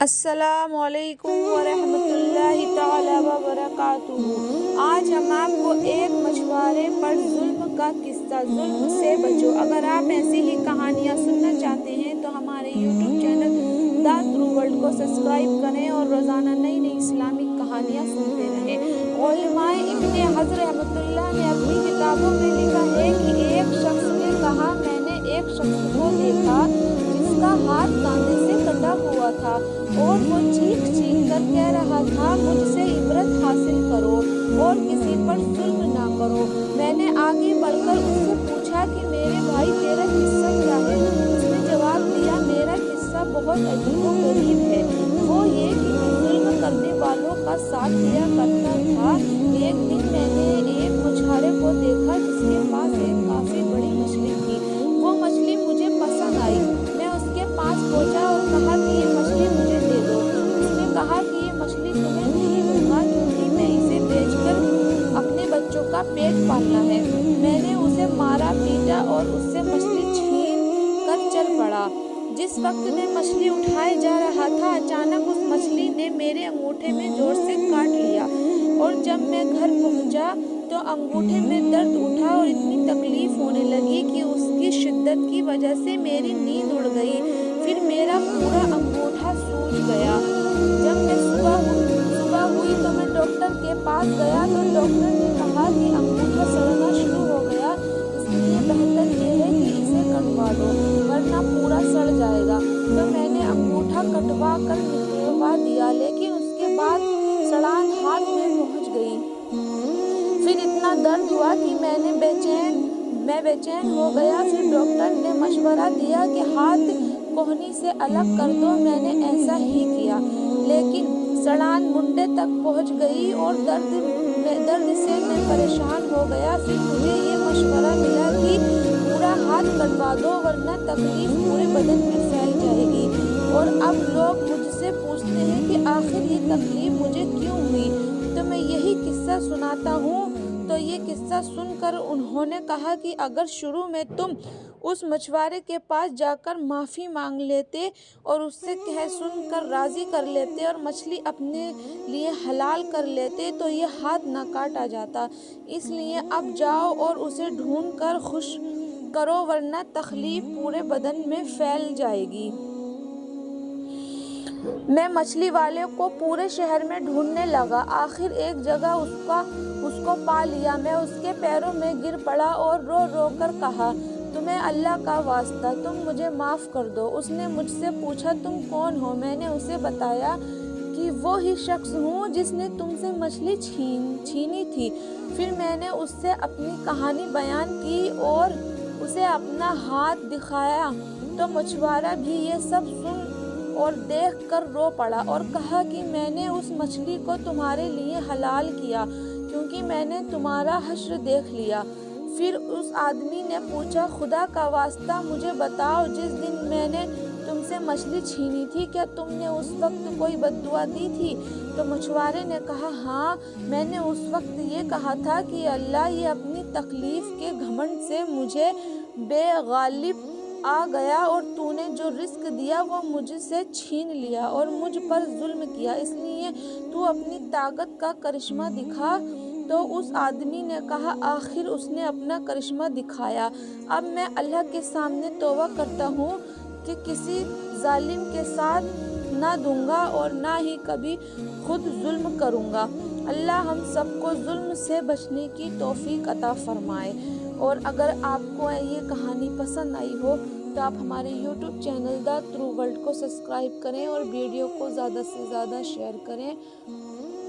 السلام علیکم ورحمۃ اللہ تعالی وبرکاتہ۔ آج ہم آپ کو ایک مچھوارے پر ظلم کا قصہ ظلم سے بچو۔ اگر آپ ایسی ہی کہانیاں سننا چاہتے ہیں تو ہمارے YouTube channel the true world کو سبسکرائب کریں اور روزانہ نئی نئی اسلامک کہانیاں سنتے رہیں۔ علماء ابن حجر رحمۃ اللہ نے اپنی کتابوں میں لکھا ہے کہ ایک شخص نے کہا، میں نے ایک شخص کو دیکھا جس کا ہاتھ کاندھے سے کٹا ہوا تھا اور وہ چیخ چیخ کر کہہ رہا تھا، مجھ سے عبرت حاصل کرو اور کسی پر ظلم نہ کرو۔ میں نے آگے بڑھ کر اس سے پوچھا کہ میرے بھائی تیرا قصہ کیا ہے؟ اس نے جواب دیا، میرا قصہ بہت عجیب و غریب ہے، وہ یہ کہ میں ظلم کرنے والوں کا ساتھ دیا کرتا تھا۔ ایک دن میں نے ایک مچھوارے کو دیکھا جس کے پاس ایک کافی بڑی مچھلی تھی۔ وہ مچھلی مجھے پسند آئی۔ میں اس کے پاس پہنچا اور کہا کہ یہ مچھلی مجھے دے دو۔ اس نے کہا کہ یہ مچھلی تمہیں نہیں دوں گا کیونکہ میں اسے بیچ کر اپنے بچوں کا پیٹ پالنا ہے۔ میں نے اسے مارا پیٹا اور اس سے مچھلی چھین کر چل پڑا۔ جس وقت میں مچھلی اٹھائے جا رہا تھا، اچانک اس مچھلی نے میرے انگوٹھے میں زور سے کاٹ لیا اور جب میں گھر پہنچا تو انگوٹھے میں درد اٹھا اور اتنی تکلیف ہونے لگی کہ اس کی شدت کی وجہ سے میری نیند اڑ گئی۔ پھر میرا پورا انگوٹھا سوج گیا۔ جب میں صبح ہوئی تو میں ڈاکٹر کے پاس گیا تو ڈاکٹر نے کہا کہ انگوٹھا سڑنا شروع ہو گیا، اس لیے بہتر یہ ہے کہ اسے کٹوا دو ورنہ پورا سڑ جائے گا۔ تو میں نے انگوٹھا کٹوا کر نکلوا دیا، لیکن اس کے بعد سڑان ہاتھ میں پہنچ گئی۔ پھر اتنا درد ہوا کہ میں بے چین ہو گیا۔ پھر ڈاکٹر نے مشورہ دیا کہ ہاتھ کوہنی سے الگ کر دو۔ میں نے ایسا ہی کیا، لیکن سڑان منڈے تک پہنچ گئی اور درد سے میں پریشان ہو گیا۔ پھر مجھے یہ مشورہ ملا کہ پورا ہاتھ کٹوا دو ورنہ تکلیف پورے بدن میں پھیل جائے گی۔ اور اب لوگ مجھ سے پوچھتے ہیں کہ آخر یہ تکلیف مجھے کیوں ہوئی، تو میں یہی قصہ سناتا ہوں۔ تو یہ قصہ سن کر انہوں نے کہا کہ اگر شروع میں تم اس مچھوارے کے پاس جا کر معافی مانگ لیتے اور اس سے کہہ سن کر راضی کر لیتے اور مچھلی اپنے لیے حلال کر لیتے تو یہ ہاتھ نہ کاٹا جاتا۔ اس لیے اب جاؤ اور اسے ڈھونڈ کر خوش کرو ورنہ تکلیف پورے بدن میں پھیل جائے گی۔ میں مچھلی والے کو پورے شہر میں ڈھونڈنے لگا، آخر ایک جگہ اس کو پا لیا۔ میں اس کے پیروں میں گر پڑا اور رو رو کر کہا، تمہیں اللہ کا واسطہ تم مجھے معاف کر دو۔ اس نے مجھ سے پوچھا، تم کون ہو؟ میں نے اسے بتایا کہ وہی شخص ہوں جس نے تم سے مچھلی چھینی تھی۔ پھر میں نے اس سے اپنی کہانی بیان کی اور اسے اپنا ہاتھ دکھایا تو مچھوارا بھی یہ سب سن اور دیکھ کر رو پڑا اور کہا کہ میں نے اس مچھلی کو تمہارے لیے حلال کیا کیونکہ میں نے تمہارا حشر دیکھ لیا۔ پھر اس آدمی نے پوچھا، خدا کا واسطہ مجھے بتاؤ، جس دن میں نے تم سے مچھلی چھینی تھی کیا تم نے اس وقت کوئی بد دعا دی تھی؟ تو مچھوارے نے کہا، ہاں، میں نے اس وقت یہ کہا تھا کہ اللہ، یہ اپنی تکلیف کے گھمنڈ سے مجھے بے غالب آ گیا اور تو نے جو رزق دیا وہ مجھ سے چھین لیا اور مجھ پر ظلم کیا، اس لیے تو اپنی طاقت کا کرشمہ دکھا۔ تو اس آدمی نے کہا، آخر اس نے اپنا کرشمہ دکھایا۔ اب میں اللہ کے سامنے توبہ کرتا ہوں کہ کسی ظالم کے ساتھ نہ دوں گا اور نہ ہی کبھی خود ظلم کروں گا۔ اللہ ہم سب کو ظلم سے بچنے کی توفیق عطا فرمائے۔ اور اگر آپ کو یہ کہانی پسند آئی ہو تو آپ ہمارے YouTube channel the true world کو سبسکرائب کریں اور ویڈیو کو زیادہ سے زیادہ شیئر کریں۔